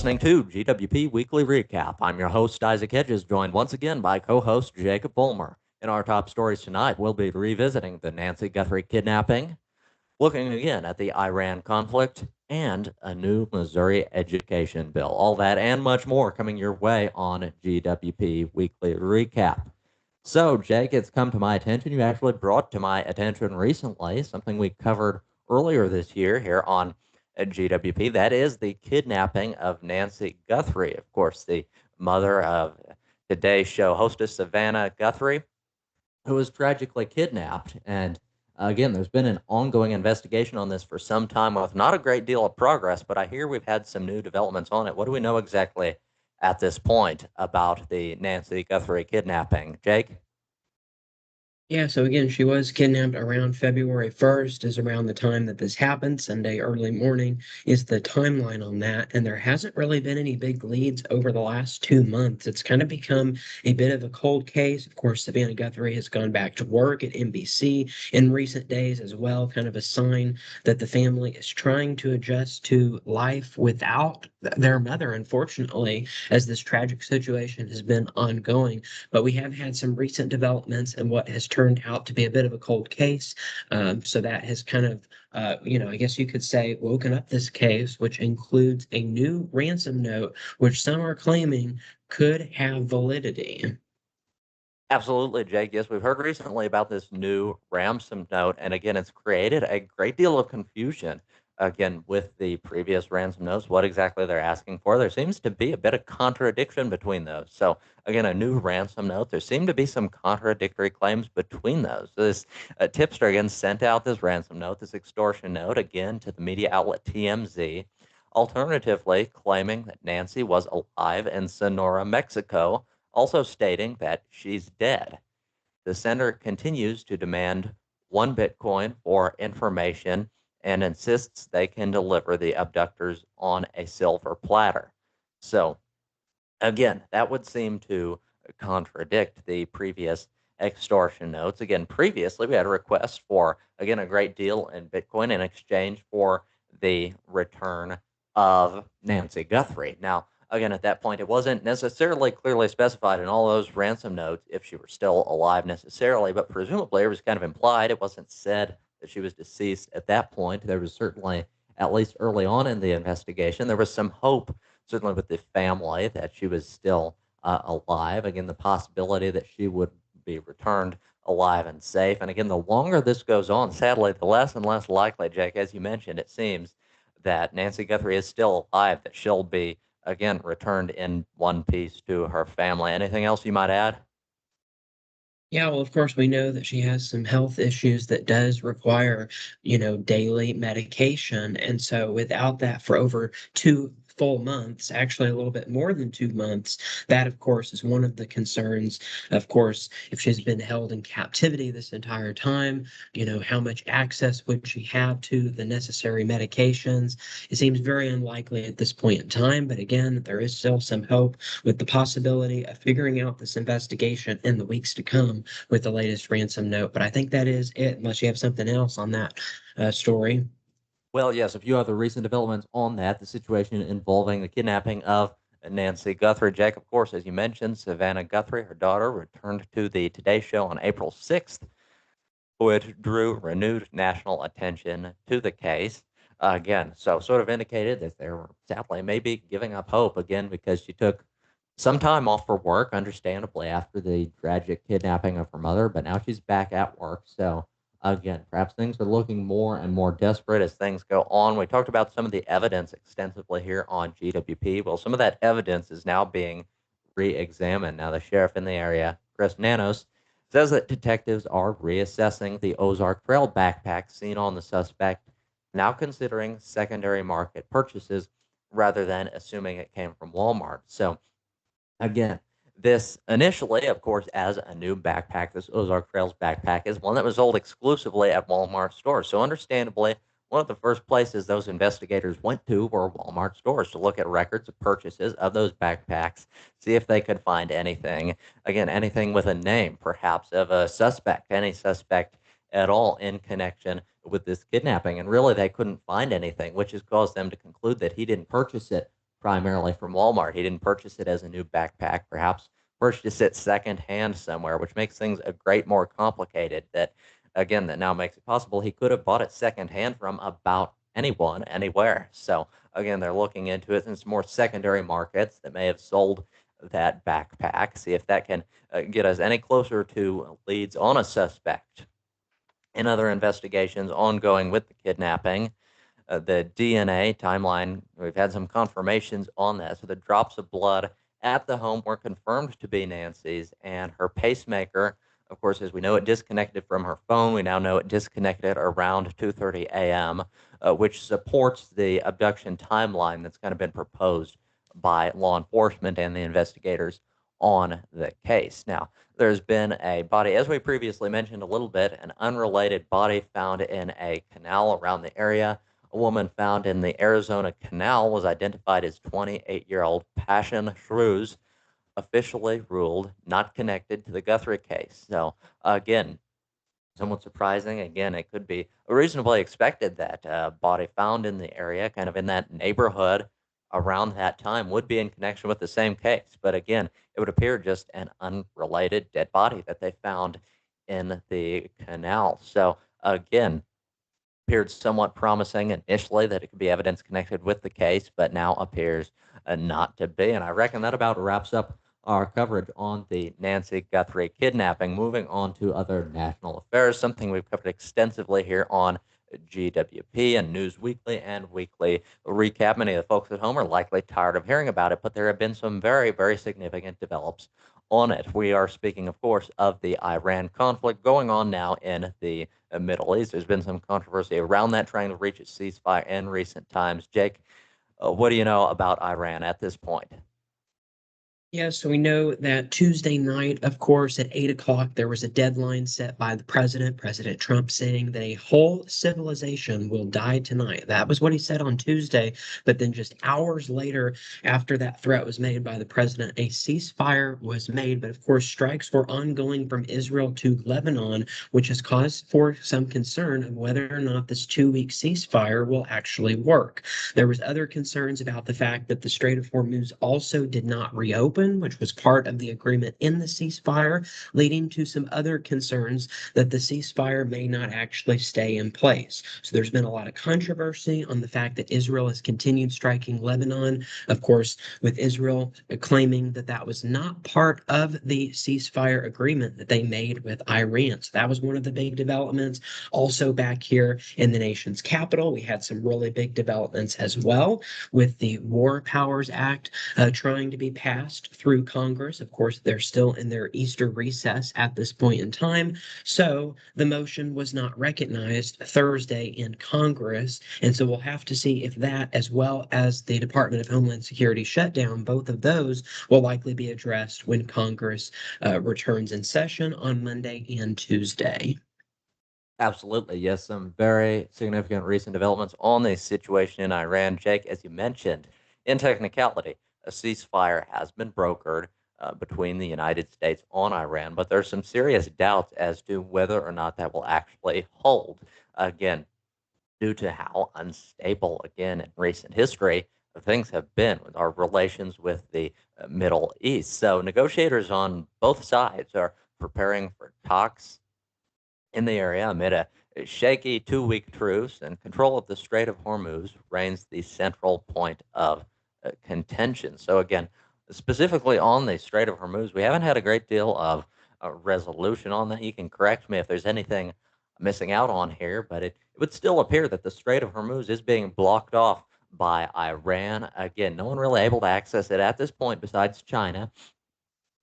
listening to GWP Weekly Recap. I'm your host, Isaac Hedges, joined once again by co-host Jacob Bulmer. In our top stories tonight, we'll be revisiting the Nancy Guthrie kidnapping, looking again at the Iran conflict, and a new Missouri education bill. All that and much more coming your way on GWP Weekly Recap. So, Jake, it's come to my attention. You actually brought to my attention recently something we covered earlier this year here on GWP. That is the kidnapping of Nancy Guthrie, of course, the mother of today's show hostess Savannah Guthrie, who was tragically kidnapped. And again, there's been an ongoing investigation on this for some time with not a great deal of progress, but I hear we've had some new developments on it. What do we know exactly at this point about the Nancy Guthrie kidnapping? Jake? Yeah, so again, she was kidnapped around February 1st, is around the time that this happened. Sunday early morning is the timeline on that. And there hasn't really been any big leads over the last 2 months. It's kind of become a bit of a cold case. Of course, Savannah Guthrie has gone back to work at NBC in recent days as well, kind of a sign that the family is trying to adjust to life without their mother, unfortunately, as this tragic situation has been ongoing. But we have had some recent developments and what has turned out to be a bit of a cold case. So that has kind of, I guess you could say, woken up this case, which includes a new ransom note, which some are claiming could have validity. Absolutely, Jake. Yes, we've heard recently about this new ransom note, and again, it's created a great deal of confusion. Again, with the previous ransom notes, what exactly they're asking for. There seems to be a bit of contradiction between those. So, again, a new ransom note. There seem to be some contradictory claims between those. This tipster again sent out this ransom note, this extortion note, again to the media outlet TMZ, alternatively claiming that Nancy was alive in Sonora, Mexico, also stating that she's dead. The sender continues to demand one Bitcoin for information and insists they can deliver the abductors on a silver platter. So, again, that would seem to contradict the previous extortion notes. Again, previously we had a request for, again, a great deal in Bitcoin in exchange for the return of Nancy Guthrie. Now, again, at that point, it wasn't necessarily clearly specified in all those ransom notes if she were still alive necessarily, but presumably it was kind of implied. It wasn't said that she was deceased at that point. There was certainly, at least early on in the investigation, there was some hope, certainly with the family, that she was still alive. Again, the possibility that she would be returned alive and safe. And again, the longer this goes on, sadly, the less and less likely, Jake, as you mentioned, it seems that Nancy Guthrie is still alive, that she'll be again returned in one piece to her family. Anything else you might add? Yeah, well, of course, we know that she has some health issues that does require, daily medication. And so without that for over 2 full months, actually a little bit more than 2 months, that, of course, is one of the concerns. Of course, if she's been held in captivity this entire time, how much access would she have to the necessary medications? It seems very unlikely at this point in time. But again, there is still some hope with the possibility of figuring out this investigation in the weeks to come with the latest ransom note. But I think that is it, unless you have something else on that story. Well, yes, a few other recent developments on that. The situation involving the kidnapping of Nancy Guthrie. Jack, of course, as you mentioned, Savannah Guthrie, her daughter, returned to the Today Show on April 6th, which drew renewed national attention to the case. Again, so sort of indicated that they were sadly maybe giving up hope again because she took some time off for work, understandably, after the tragic kidnapping of her mother, but now she's back at work. So, again, perhaps things are looking more and more desperate as things go on. We talked about some of the evidence extensively here on GWP. Well, some of that evidence is now being re examined. Now, the sheriff in the area, Chris Nanos, says that detectives are reassessing the Ozark Trail backpack seen on the suspect, now considering secondary market purchases rather than assuming it came from Walmart. So, again, this initially, of course, as a new backpack, this Ozark Trails backpack is one that was sold exclusively at Walmart stores. So, understandably, one of the first places those investigators went to were Walmart stores to look at records of purchases of those backpacks, see if they could find anything, again, anything with a name, perhaps of a suspect, any suspect at all in connection with this kidnapping. And really, they couldn't find anything, which has caused them to conclude that he didn't purchase it primarily from Walmart. He didn't purchase it as a new backpack, perhaps purchased it secondhand somewhere, which makes things a great more complicated. That now makes it possible he could have bought it secondhand from about anyone, anywhere. So again, they're looking into it in some more secondary markets that may have sold that backpack. See if that can get us any closer to leads on a suspect. In other investigations ongoing with the kidnapping, the DNA timeline, we've had some confirmations on that. So the drops of blood at the home were confirmed to be Nancy's, and her pacemaker, of course, as we know, it disconnected from her phone. We now know it disconnected around 2:30 a.m., which supports the abduction timeline that's kind of been proposed by law enforcement and the investigators on the case. Now, there's been a body, as we previously mentioned a little bit, an unrelated body found in a canal around the area. A woman found in the Arizona Canal was identified as 28-year-old Passion Shrews, officially ruled not connected to the Guthrie case. So, again, somewhat surprising. Again, it could be reasonably expected that body found in the area, kind of in that neighborhood around that time, would be in connection with the same case. But again, it would appear just an unrelated dead body that they found in the canal. So, again, appeared somewhat promising initially that it could be evidence connected with the case, but now appears not to be. And I reckon that about wraps up our coverage on the Nancy Guthrie kidnapping. Moving on to other national affairs, something we've covered extensively here on GWP and News Weekly and Weekly Recap. Many of the folks at home are likely tired of hearing about it, but there have been some very, very significant develops on it. We are speaking, of course, of the Iran conflict going on now in the Middle East. There's been some controversy around that, trying to reach a ceasefire in recent times. Jake, what do you know about Iran at this point? Yeah, so we know that Tuesday night, of course, at 8 o'clock, there was a deadline set by the president, President Trump, saying that a whole civilization will die tonight. That was what he said on Tuesday. But then just hours later, after that threat was made by the president, a ceasefire was made. But of course, strikes were ongoing from Israel to Lebanon, which has caused for some concern of whether or not this 2 week ceasefire will actually work. There was other concerns about the fact that the Strait of Hormuz also did not reopen, which was part of the agreement in the ceasefire, leading to some other concerns that the ceasefire may not actually stay in place. So there's been a lot of controversy on the fact that Israel has continued striking Lebanon, of course, with Israel claiming that that was not part of the ceasefire agreement that they made with Iran. So that was one of the big developments. Also, back here in the nation's capital, we had some really big developments as well with the War Powers Act trying to be passed through Congress. Of course, they're still in their Easter recess at this point in time. So the motion was not recognized Thursday in Congress. And so we'll have to see if that, as well as the Department of Homeland Security shutdown, both of those will likely be addressed when Congress returns in session on Monday and Tuesday. Absolutely. Yes, some very significant recent developments on the situation in Iran. Jake, as you mentioned, in technicality, a ceasefire has been brokered between the United States on Iran, but there's some serious doubts as to whether or not that will actually hold. Again, due to how unstable, again, in recent history, things have been with our relations with the Middle East. So negotiators on both sides are preparing for talks in the area amid a shaky 2 week truce, and control of the Strait of Hormuz reigns the central point of contention. So, again, specifically on the Strait of Hormuz, we haven't had a great deal of resolution on that. You can correct me if there's anything missing out on here, but it would still appear that the Strait of Hormuz is being blocked off by Iran. Again, no one really able to access it at this point besides China,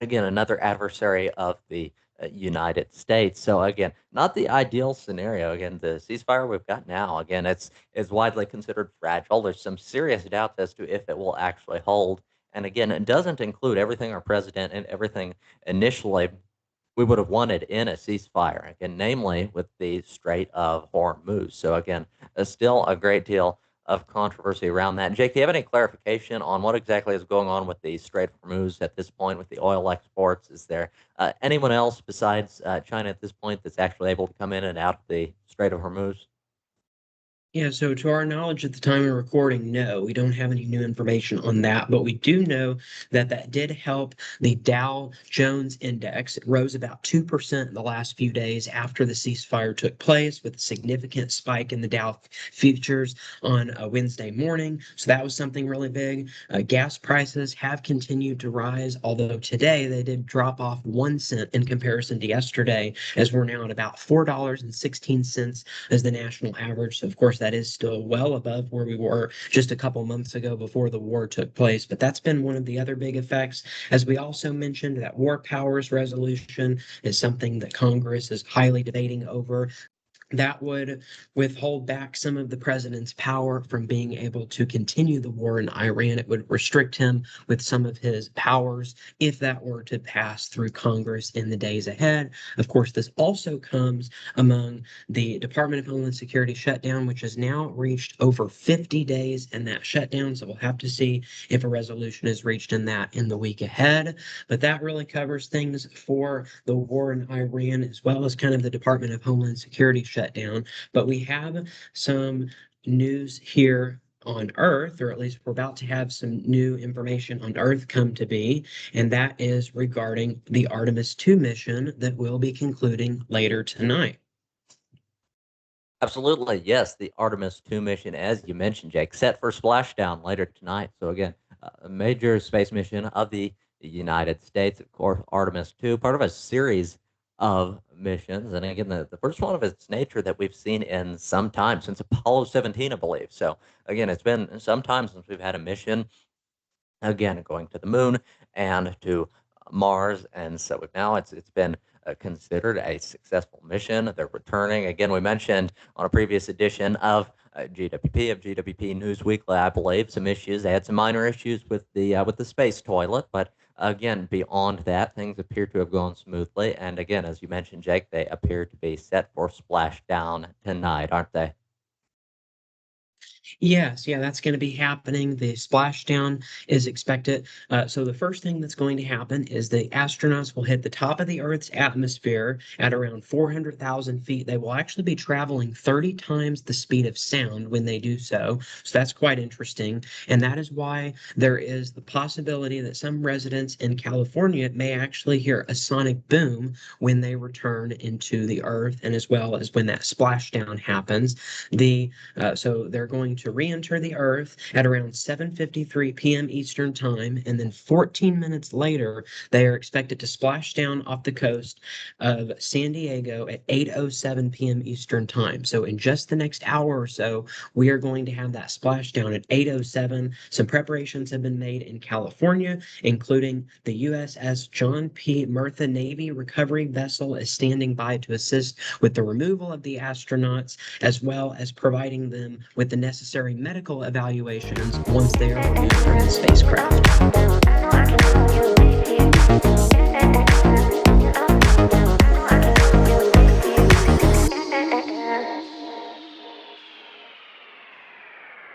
again, another adversary of the United States. So again, not the ideal scenario. Again, the ceasefire we've got now, again, it's widely considered fragile. There's some serious doubts as to if it will actually hold. And again, it doesn't include everything our president and everything initially we would have wanted in a ceasefire, again, namely with the Strait of Hormuz. So again, still a great deal of controversy around that. Jake, do you have any clarification on what exactly is going on with the Strait of Hormuz at this point with the oil exports? Is there anyone else besides China at this point that's actually able to come in and out of the Strait of Hormuz? Yeah, so to our knowledge at the time of recording, no, we don't have any new information on that, but we do know that that did help the Dow Jones Index. It rose about 2% in the last few days after the ceasefire took place, with a significant spike in the Dow futures on a Wednesday morning. So that was something really big. Gas prices have continued to rise, although today they did drop off 1 cent in comparison to yesterday, as we're now at about $4.16 as the national average. So, of course, that is still well above where we were just a couple months ago before the war took place. But that's been one of the other big effects. As we also mentioned, that war powers resolution is something that Congress is highly debating over. That would withhold back some of the president's power from being able to continue the war in Iran. It would restrict him with some of his powers if that were to pass through Congress in the days ahead. Of course, this also comes among the Department of Homeland Security shutdown, which has now reached over 50 days in that shutdown. So we'll have to see if a resolution is reached in that in the week ahead. But that really covers things for the war in Iran, as well as kind of the Department of Homeland Security shutdown. But we have some news here on Earth, or at least we're about to have some new information on Earth come to be, and that is regarding the Artemis II mission that will be concluding later tonight. Absolutely, yes. The Artemis II mission, as you mentioned, Jake, set for splashdown later tonight. So again, a major space mission of the United States, of course, Artemis II, part of a series of missions, and again, the first one of its nature that we've seen in some time since Apollo 17, I believe. So again, it's been some time since we've had a mission again going to the moon and to Mars, and so now it's been considered a successful mission. They're returning again. We mentioned on a previous edition of GWP News Weekly, I believe, some issues. They had some minor issues with the space toilet, but again, beyond that, things appear to have gone smoothly. And again, as you mentioned, Jake, they appear to be set for splashdown tonight, aren't they? Yes, yeah, that's going to be happening. The splashdown is expected. So the first thing that's going to happen is the astronauts will hit the top of the Earth's atmosphere at around 400,000 feet. They will actually be traveling 30 times the speed of sound when they do so. So that's quite interesting. And that is why there is the possibility that some residents in California may actually hear a sonic boom when they return into the Earth, and as well as when that splashdown happens. So they're going to re-enter the Earth at around 7:53 p.m. Eastern Time, and then 14 minutes later, they are expected to splash down off the coast of San Diego at 8:07 p.m. Eastern Time. So in just the next hour or so, we are going to have that splashdown at 8:07. Some preparations have been made in California, including the USS John P. Murtha Navy recovery vessel is standing by to assist with the removal of the astronauts, as well as providing them with the necessary medical evaluations once they are removed from the spacecraft.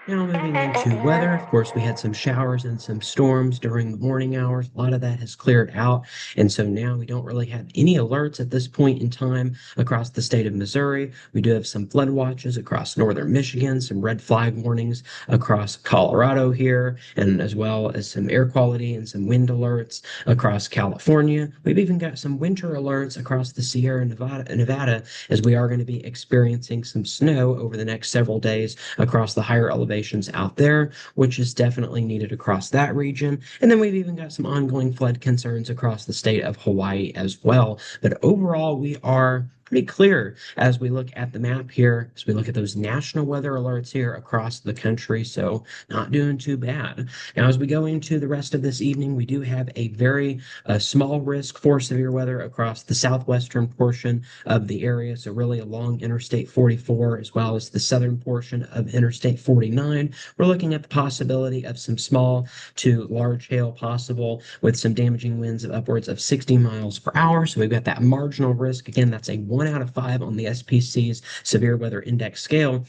Now moving into weather, of course, we had some showers and some storms during the morning hours. A lot of that has cleared out, and so now we don't really have any alerts at this point in time across the state of Missouri. We do have some flood watches across northern Michigan, some red flag warnings across Colorado here, and as well as some air quality and some wind alerts across California. We've even got some winter alerts across the Sierra Nevada, as we are going to be experiencing some snow over the next several days across the higher elevations out there, which is definitely needed across that region. And then we've even got some ongoing flood concerns across the state of Hawaii as well. But overall, we are pretty clear as we look at the map here, as we look at those national weather alerts here across the country. So not doing too bad. Now, as we go into the rest of this evening, we do have a very small risk for severe weather across the southwestern portion of the area. So really along Interstate 44, as well as the southern portion of Interstate 49. We're looking at the possibility of some small to large hail possible with some damaging winds of upwards of 60 miles per hour. So we've got that marginal risk. Again, that's a 1 out of 5 on the SPC's severe weather index scale.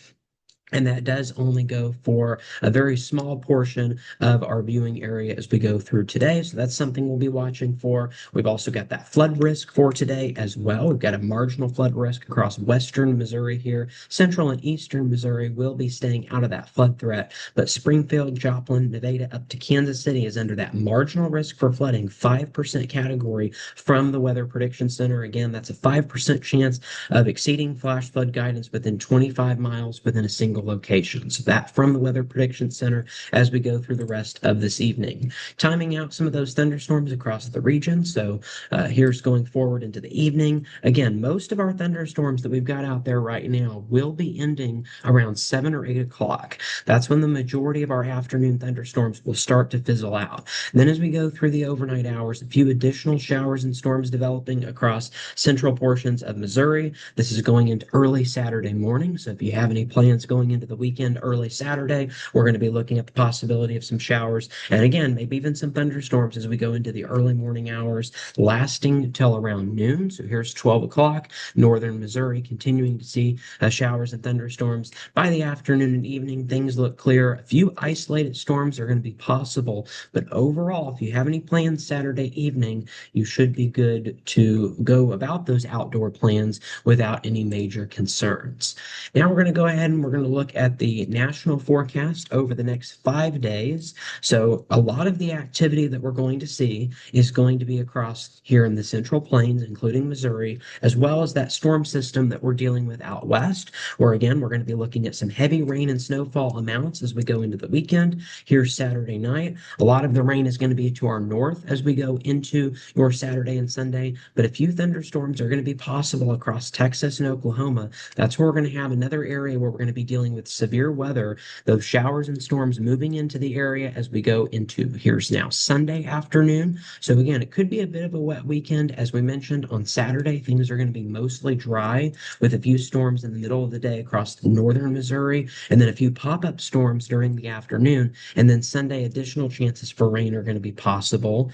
And that does only go for a very small portion of our viewing area as we go through today. So that's something we'll be watching for. We've also got that flood risk for today as well. We've got a marginal flood risk across western Missouri here. Central and eastern Missouri will be staying out of that flood threat, but Springfield, Joplin, Nevada, up to Kansas City is under that marginal risk for flooding, 5% category from the Weather Prediction Center. Again, that's a 5% chance of exceeding flash flood guidance within 25 miles within a single location. So that from the Weather Prediction Center as we go through the rest of this evening. Timing out some of those thunderstorms across the region. So here's going forward into the evening. Again, most of our thunderstorms that we've got out there right now will be ending around 7 or 8 o'clock. That's when the majority of our afternoon thunderstorms will start to fizzle out. And then as we go through the overnight hours, a few additional showers and storms developing across central portions of Missouri. This is going into early Saturday morning. So if you have any plans going into the weekend, early Saturday, we're going to be looking at the possibility of some showers. And again, maybe even some thunderstorms as we go into the early morning hours, lasting till around noon. So here's 12 o'clock, northern Missouri, continuing to see showers and thunderstorms. By the afternoon and evening, things look clear. A few isolated storms are going to be possible. But overall, if you have any plans Saturday evening, you should be good to go about those outdoor plans without any major concerns. Now we're going to go ahead and we're going to look at the national forecast over the next 5 days. So a lot of the activity that we're going to see is going to be across here in the Central Plains, including Missouri, as well as that storm system that we're dealing with out west, where again, we're going to be looking at some heavy rain and snowfall amounts as we go into the weekend. Here's Saturday night. A lot of the rain is going to be to our north as we go into your Saturday and Sunday, but a few thunderstorms are going to be possible across Texas and Oklahoma. That's where we're going to have another area where we're going to be dealing with severe weather, those showers and storms moving into the area as we go into here's now Sunday afternoon. So again, it could be a bit of a wet weekend. As we mentioned on Saturday, things are going to be mostly dry with a few storms in the middle of the day across northern Missouri, and then a few pop-up storms during the afternoon. And then Sunday, additional chances for rain are going to be possible.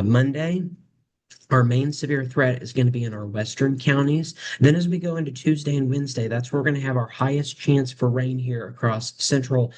Monday, our main severe threat is going to be in our western counties. Then, as we go into Tuesday and Wednesday, that's where we're going to have our highest chance for rain here across central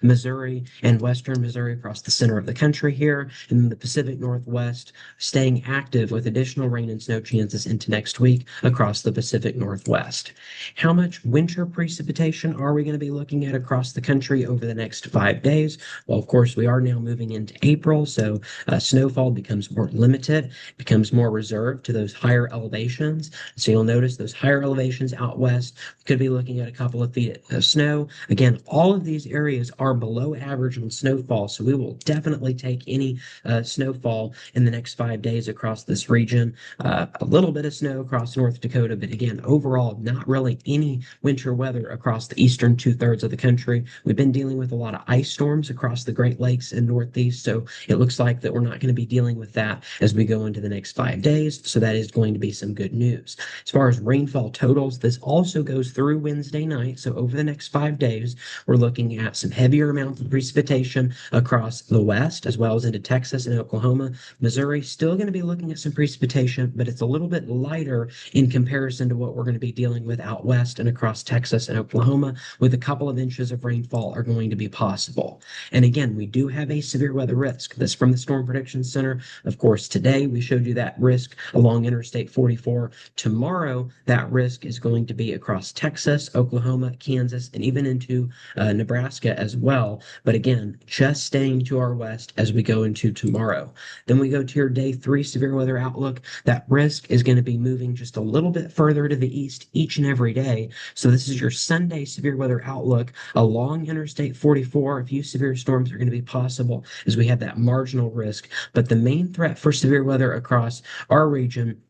Missouri and western Missouri, across the center of the country here, and then the Pacific Northwest, staying active with additional rain and snow chances into next week across the Pacific Northwest. How much winter precipitation are we going to be looking at across the country over the next 5 days? Well, of course, we are now moving into April, so snowfall becomes more limited, becomes more reserved to those higher elevations. So you'll notice those higher elevations out west could be looking at a couple of feet of snow. Again, all of these areas are below average on snowfall, so we will definitely take any snowfall in the next 5 days across this region. A little bit of snow across North Dakota, but again, overall, not really any winter weather across the eastern two-thirds of the country. We've been dealing with a lot of ice storms across the Great Lakes and Northeast, so it looks like that we're not going to be dealing with that as we go into the next 5 days. So that is going to be some good news. As far as rainfall totals, this also goes through Wednesday night. So over the next 5 days, we're looking at some heavier amounts of precipitation across the west, as well as into Texas and Oklahoma. Missouri still going to be looking at some precipitation, but it's a little bit lighter in comparison to what we're going to be dealing with out west and across Texas and Oklahoma, with a couple of inches of rainfall are going to be possible. And again, we do have a severe weather risk. This from the Storm Prediction Center. Of course, today we showed you that risk along Interstate 44. Tomorrow, that risk is going to be across Texas, Oklahoma, Kansas, and even into Nebraska as well. But again, just staying to our west as we go into tomorrow. Then we go to your day 3 severe weather outlook. That risk is going to be moving just a little bit further to the east each and every day. So this is your Sunday severe weather outlook along Interstate 44. A few severe storms are going to be possible as we have that marginal risk. But the main threat for severe weather across our region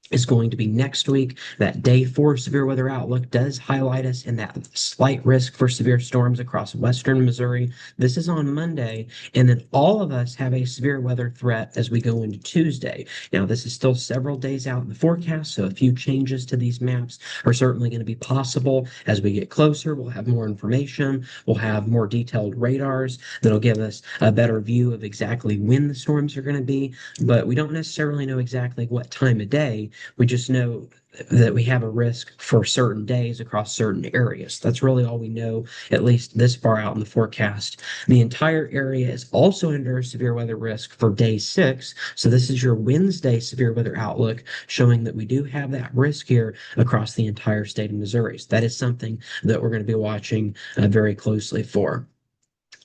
is going to be next week. That day 4 severe weather outlook does highlight us in that slight risk for severe storms across western Missouri. This is on Monday, and then all of us have a severe weather threat as we go into Tuesday. Now, this is still several days out in the forecast, so a few changes to these maps are certainly going to be possible. As we get closer, we'll have more information. We'll have more detailed radars that'll give us a better view of exactly when the storms are going to be, but we don't necessarily know exactly what time of day We just know that we have a risk for certain days across certain areas. That's really all we know, at least this far out in the forecast. The entire area is also under severe weather risk for day 6. So this is your Wednesday severe weather outlook showing that we do have that risk here across the entire state of Missouri. So that is something that we're going to be watching very closely for.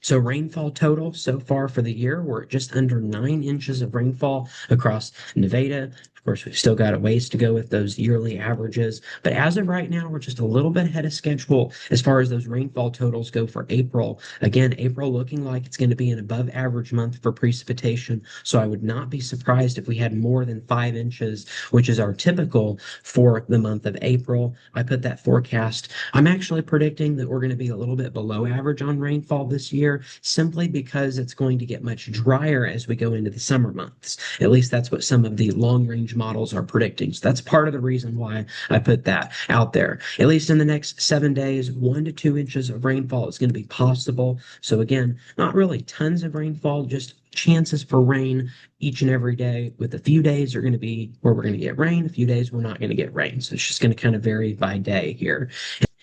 So rainfall total so far for the year, we're at just under 9 inches of rainfall across Nevada. Of course, we've still got a ways to go with those yearly averages, but as of right now, we're just a little bit ahead of schedule as far as those rainfall totals go for April. Again, April looking like it's going to be an above average month for precipitation, so I would not be surprised if we had more than 5 inches, which is our typical for the month of April. I put that forecast. I'm actually predicting that we're going to be a little bit below average on rainfall this year, simply because it's going to get much drier as we go into the summer months. At least that's what some of the long range models are predicting. So that's part of the reason why I put that out there. At least in the next 7 days, 1 to 2 inches of rainfall is going to be possible. So again, not really tons of rainfall, just chances for rain each and every day, with a few days are going to be where we're going to get rain, a few days we're not going to get rain. So it's just going to kind of vary by day here.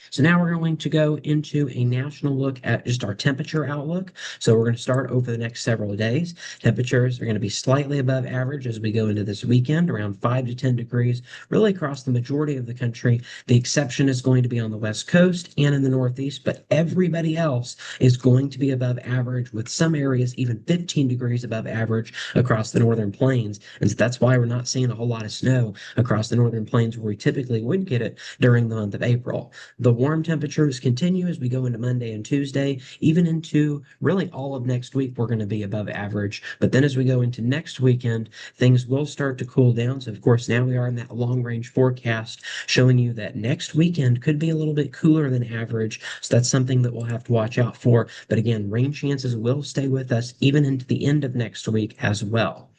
So now we're going to go into a national look at just our temperature outlook. So we're going to start over the next several days. Temperatures are going to be slightly above average as we go into this weekend, around 5 to 10 degrees, really across the majority of the country. The exception is going to be on the West Coast and in the Northeast, but everybody else is going to be above average, with some areas even 15 degrees above average across the northern plains. And so that's why we're not seeing a whole lot of snow across the northern plains where we typically would get it during the month of April. The warm temperatures continue as we go into Monday and Tuesday, even into really all of next week, we're going to be above average. But then as we go into next weekend, things will start to cool down. So, of course, now we are in that long range forecast showing you that next weekend could be a little bit cooler than average. So that's something that we'll have to watch out for. But again, rain chances will stay with us even into the end of next week as well.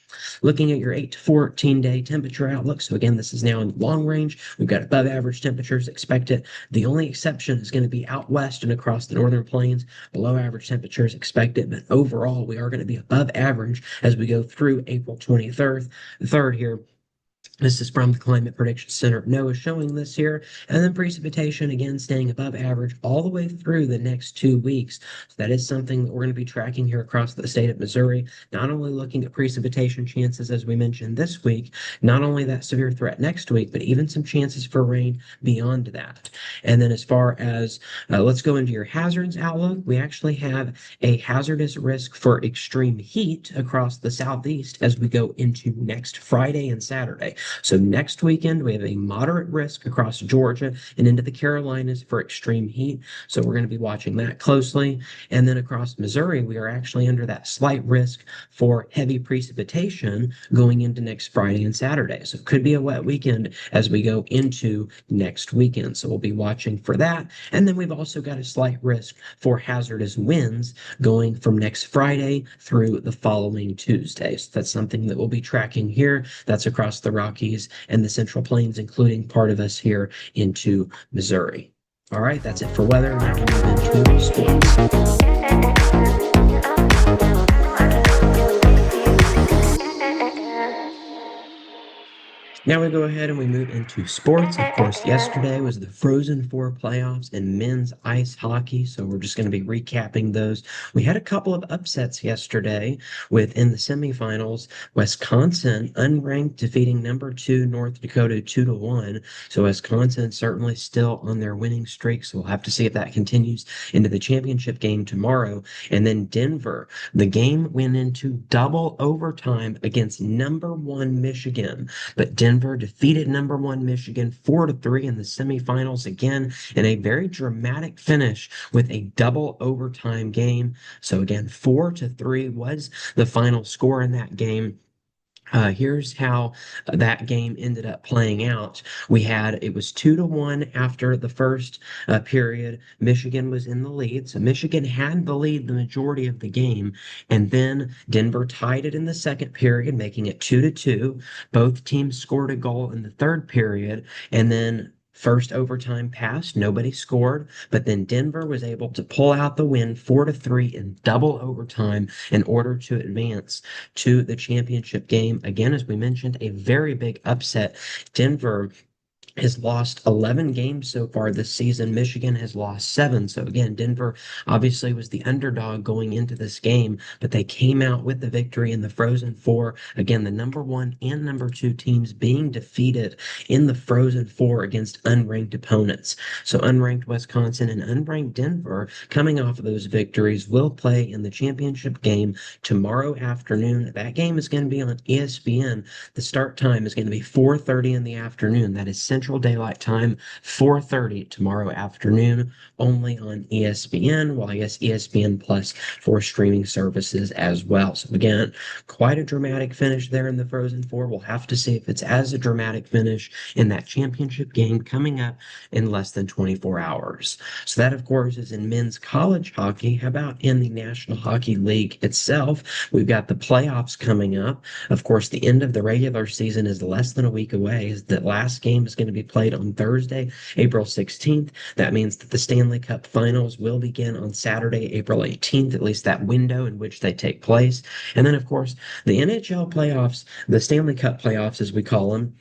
Looking at your 8 to 14 day temperature outlook. So again, this is now in long range. We've got above average temperatures expected. The only exception is going to be out west and across the northern plains. Below average temperatures expected, but overall we are going to be above average as we go through April 23rd, third here. This is from the Climate Prediction Center of NOAA showing this here. And then precipitation, again, staying above average all the way through the next 2 weeks. So that is something that we're going to be tracking here across the state of Missouri. Not only looking at precipitation chances, as we mentioned this week, not only that severe threat next week, but even some chances for rain beyond that. And then as far as, let's go into your hazards outlook, we actually have a hazardous risk for extreme heat across the southeast as we go into next Friday and Saturday. So next weekend, we have a moderate risk across Georgia and into the Carolinas for extreme heat. So we're going to be watching that closely. And then across Missouri, we are actually under that slight risk for heavy precipitation going into next Friday and Saturday. So it could be a wet weekend as we go into next weekend. So we'll be watching for that. And then we've also got a slight risk for hazardous winds going from next Friday through the following Tuesday. So that's something that we'll be tracking here. That's across the Rockies and the Central Plains, including part of us here into Missouri. All right, that's it for weather. Now we move into sports. Now we go ahead and we move into sports. Of course, yesterday was the Frozen Four playoffs in men's ice hockey, so we're just going to be recapping those. We had a couple of upsets yesterday within the semifinals. Wisconsin, unranked, defeating number 2 North Dakota 2-1. So Wisconsin certainly still on their winning streak, so we'll have to see if that continues into the championship game tomorrow. And then Denver, the game went into double overtime against number 1 Michigan, but Denver defeated number 1 Michigan 4-3 in the semifinals again in a very dramatic finish with a double overtime game. So again, 4-3 was the final score in that game. Here's how that game ended up playing out. It was 2-1 after the first period. Michigan was in the lead. So Michigan had the lead the majority of the game. And then Denver tied it in the second period, making it 2-2. Both teams scored a goal in the third period. And then First overtime pass, nobody scored, but then Denver was able to pull out the win 4-3 in double overtime in order to advance to the championship game. Again, as we mentioned, a very big upset. Denver has lost 11 games so far this season. Michigan has lost seven. So again, Denver obviously was the underdog going into this game, but they came out with the victory in the Frozen Four. Again, the number one and number two teams being defeated in the Frozen Four against unranked opponents. So unranked Wisconsin and unranked Denver, coming off of those victories, will play in the championship game tomorrow afternoon. That game is going to be on ESPN. The start time is going to be 4:30 in the afternoon. That is Central Daylight Time, 4:30 tomorrow afternoon, only on ESPN. Well, I guess ESPN Plus for streaming services as well. So again, quite a dramatic finish there in the Frozen Four. We'll have to see if it's as a dramatic finish in that championship game coming up in less than 24 hours. So that, of course, is in men's college hockey. How about in the National Hockey League itself? We've got the playoffs coming up. Of course, the end of the regular season is less than a week away. The last game is going to be played on Thursday, April 16th. That means that the Stanley Cup Finals will begin on Saturday, April 18th, at least that window in which they take place. And then, of course, the NHL playoffs, the Stanley Cup playoffs, as we call them,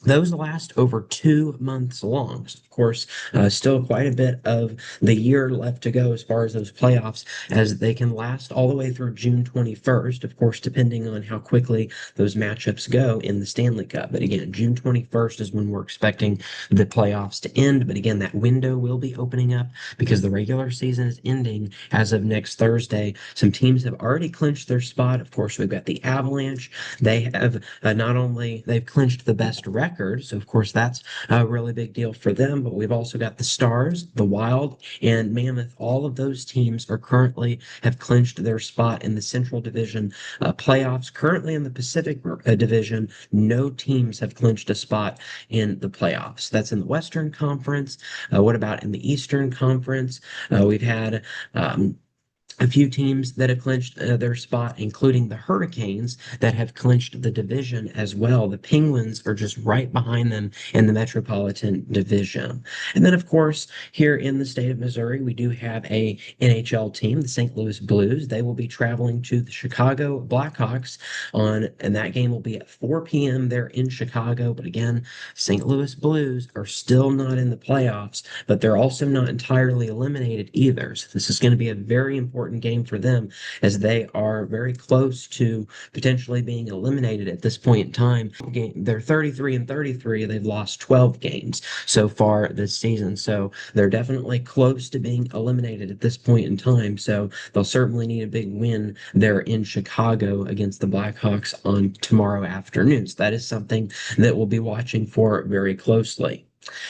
those last over 2 months long. So of course, still quite a bit of the year left to go as far as those playoffs, as they can last all the way through June 21st, of course, depending on how quickly those matchups go in the Stanley Cup. But again, June 21st is when we're expecting the playoffs to end. But again, that window will be opening up because the regular season is ending as of next Thursday. Some teams have already clinched their spot. Of course, we've got the Avalanche. They have not only they've clinched the best record, so of course that's a really big deal for them, but we've also got the Stars, the Wild, and Mammoth. All of those teams are currently have clinched their spot in the Central Division playoffs. Currently in the Pacific Division, no teams have clinched a spot in the playoffs. That's in the Western Conference. What about in the Eastern Conference? We've had a few teams that have clinched their spot, including the Hurricanes that have clinched the division as well. The Penguins are just right behind them in the Metropolitan Division. And then, of course, here in the state of Missouri, we do have a NHL team, the St. Louis Blues. They will be traveling to the Chicago Blackhawks and that game will be at 4 p.m. there in Chicago. But again, St. Louis Blues are still not in the playoffs, but they're also not entirely eliminated either. So this is going to be a very important game for them as they are very close to potentially being eliminated at this point in time. They're 33-33. They've lost 12 games so far this season. So they're definitely close to being eliminated at this point in time. So they'll certainly need a big win there in Chicago against the Blackhawks on tomorrow afternoon. So that is something that we'll be watching for very closely.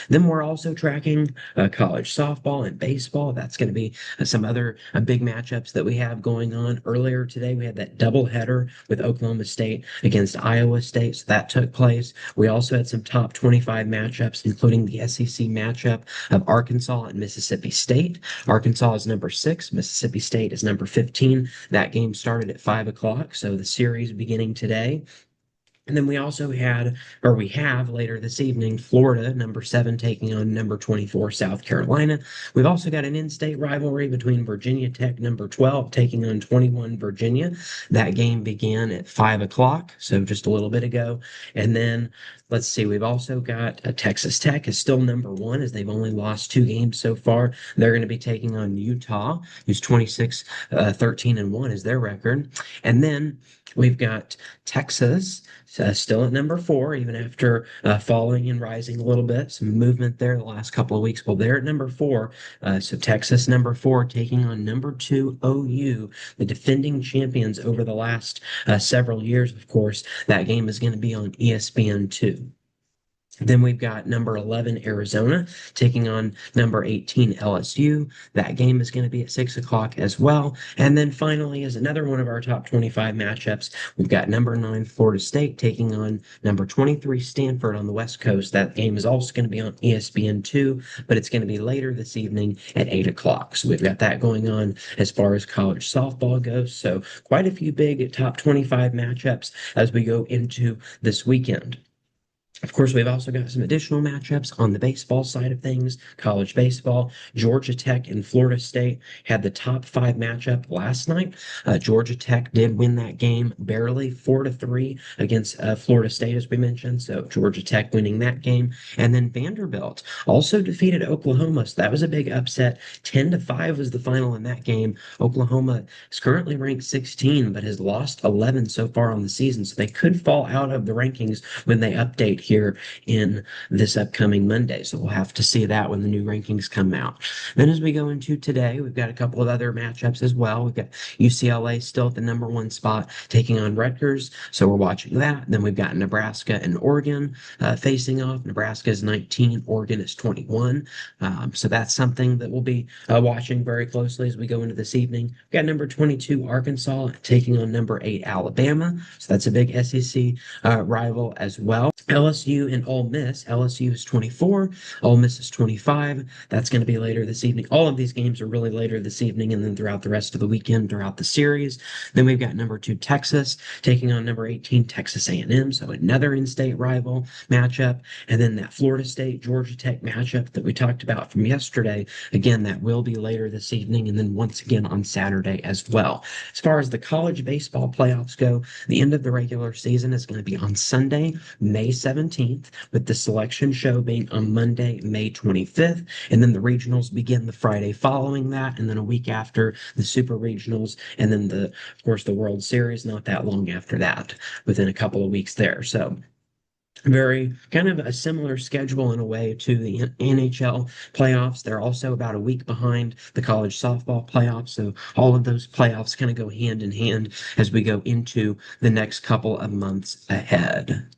Then we're also tracking college softball and baseball. That's going to be some other big matchups that we have going on. Earlier today, we had that doubleheader with Oklahoma State against Iowa State. So that took place. We also had some top 25 matchups, including the SEC matchup of Arkansas and Mississippi State. Arkansas is number 6. Mississippi State is number 15. That game started at 5 o'clock. So the series beginning today. And then we also we have later this evening, Florida, number 7, taking on number 24, South Carolina. We've also got an in-state rivalry between Virginia Tech, number 12, taking on 21, Virginia. That game began at 5 o'clock, so just a little bit ago. And then let's see, we've also got Texas Tech is still number 1 as they've only lost 2 games so far. They're going to be taking on Utah, who's 26, 13-1 is their record. And then we've got Texas still at number 4, even after falling and rising a little bit. Some movement there the last couple of weeks. Well, they're at number 4. So Texas number 4 taking on number 2 OU, the defending champions over the last several years, of course. That game is going to be on ESPN2. Then we've got number 11, Arizona, taking on number 18, LSU. That game is going to be at 6 o'clock as well. And then finally, as another one of our top 25 matchups, we've got number 9, Florida State, taking on number 23, Stanford on the West Coast. That game is also going to be on ESPN2, but it's going to be later this evening at 8 o'clock. So we've got that going on as far as college softball goes. So quite a few big top 25 matchups as we go into this weekend. Of course, we've also got some additional matchups on the baseball side of things. College baseball, Georgia Tech and Florida State had the top five matchup last night. Georgia Tech did win that game barely, 4-3 against Florida State, as we mentioned. So Georgia Tech winning that game, and then Vanderbilt also defeated Oklahoma. So that was a big upset. 10-5 was the final in that game. Oklahoma is currently ranked 16, but has lost 11 so far on the season. So they could fall out of the rankings when they update here in this upcoming Monday. So we'll have to see that when the new rankings come out. Then as we go into today, we've got a couple of other matchups as well. We've got UCLA still at the number one spot taking on Rutgers. So we're watching that. Then we've got Nebraska and Oregon facing off. Nebraska is 19, Oregon is 21. So that's something that we'll be watching very closely as we go into this evening. We've got number 22, Arkansas, taking on number 8, Alabama. So that's a big SEC rival as well. LSU and Ole Miss. LSU is 24. Ole Miss is 25. That's going to be later this evening. All of these games are really later this evening and then throughout the rest of the weekend, throughout the series. Then we've got number 2, Texas, taking on number 18, Texas A&M. So another in-state rival matchup. And then that Florida State, Georgia Tech matchup that we talked about from yesterday. Again, that will be later this evening and then once again on Saturday as well. As far as the college baseball playoffs go, the end of the regular season is going to be on Sunday, May 17th, with the selection show being on Monday, May 25th, and then the regionals begin the Friday following that, and then a week after the super regionals, and then of course, the World Series not that long after that, within a couple of weeks there. So very kind of a similar schedule in a way to the NHL playoffs. They're also about a week behind the college softball playoffs. So all of those playoffs kind of go hand in hand as we go into the next couple of months ahead.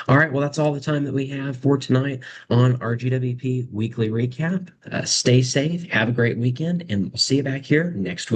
All right, well, that's all the time that we have for tonight on our GWP weekly recap. Stay safe, have a great weekend, and we'll see you back here next week.